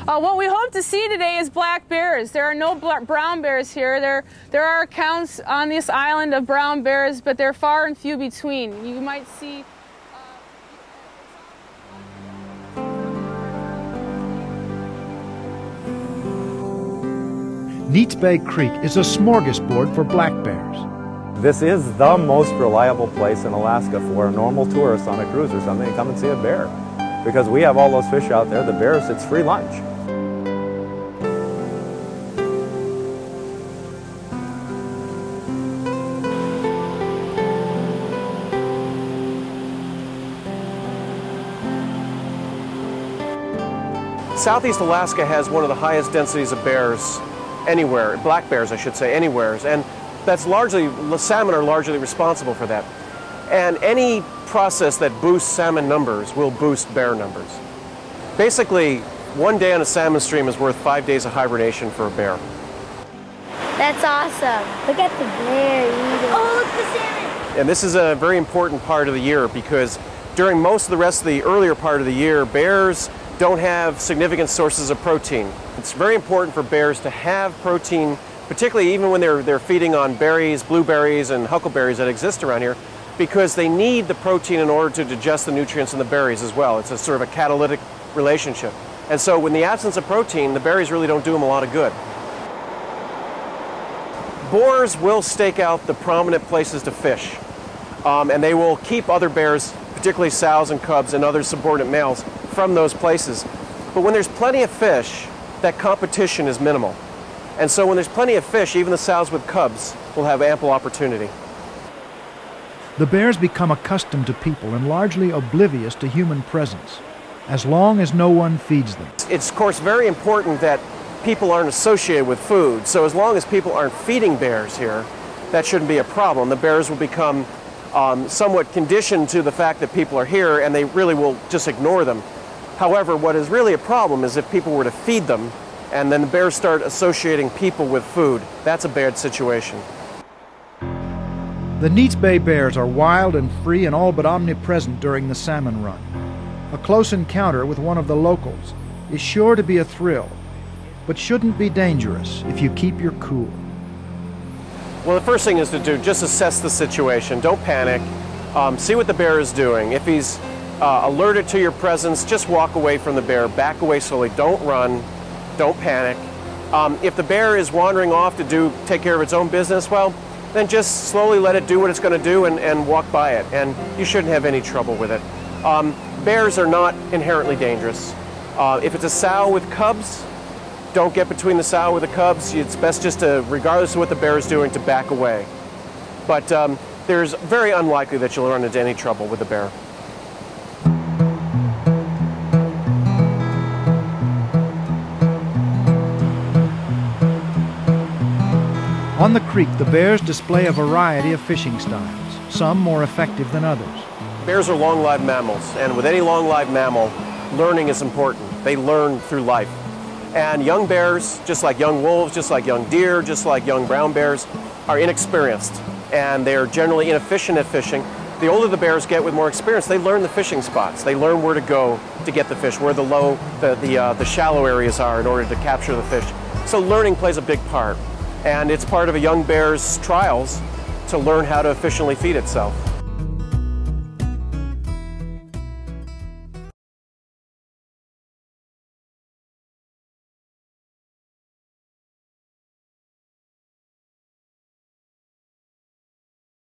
What we hope to see today is black bears. There are no brown bears here. There are accounts on this island of brown bears, but they're far and few between. You might see... Neets Bay Creek is a smorgasbord for black bears. This is the most reliable place in Alaska for a normal tourist on a cruise or something to come and see a bear. Because we have all those fish out there, the bears, it's free lunch. Southeast Alaska has one of the highest densities of bears anywhere, black bears I should say, anywhere, and that's largely, salmon are largely responsible for that. And any process that boosts salmon numbers will boost bear numbers. Basically, one day on a salmon stream is worth 5 days of hibernation for a bear. That's awesome. Look at the bear eating. Oh, look at the salmon. And this is a very important part of the year because during most of the rest of the earlier part of the year, bears don't have significant sources of protein. It's very important for bears to have protein, particularly even when they're feeding on berries, blueberries, and huckleberries that exist around here, because they need the protein in order to digest the nutrients in the berries as well. It's a sort of a catalytic relationship. And so in the absence of protein, the berries really don't do them a lot of good. Boars will stake out the prominent places to fish, and they will keep other bears, particularly sows and cubs and other subordinate males, from those places. But when there's plenty of fish, that competition is minimal. And so when there's plenty of fish, even the sows with cubs will have ample opportunity. The bears become accustomed to people and largely oblivious to human presence, as long as no one feeds them. It's, of course, very important that people aren't associated with food. So as long as people aren't feeding bears here, that shouldn't be a problem. The bears will become somewhat conditioned to the fact that people are here, and they really will just ignore them. However, what is really a problem is if people were to feed them, and then the bears start associating people with food. That's a bad situation. The Neets Bay bears are wild and free and all but omnipresent during the salmon run. A close encounter with one of the locals is sure to be a thrill, but shouldn't be dangerous if you keep your cool. Well, the first thing is to do, just assess the situation. Don't panic. See what the bear is doing. If he's alerted to your presence, just walk away from the bear. Back away slowly. Don't run. Don't panic. If the bear is wandering off to take care of its own business, well, then just slowly let it do what it's going to do and walk by it. And you shouldn't have any trouble with it. Bears are not inherently dangerous. If it's a sow with cubs, don't get between the sow with the cubs. It's best just to, regardless of what the bear is doing, to back away. But there's very unlikely that you'll run into any trouble with the bear. On the creek, the bears display a variety of fishing styles, some more effective than others. Bears are long-lived mammals, and with any long-lived mammal, learning is important. They learn through life. And young bears, just like young wolves, just like young deer, just like young brown bears, are inexperienced, and they are generally inefficient at fishing. The older the bears get with more experience, they learn the fishing spots. They learn where to go to get the fish, where the shallow areas are in order to capture the fish. So learning plays a big part. And it's part of a young bear's trials to learn how to efficiently feed itself.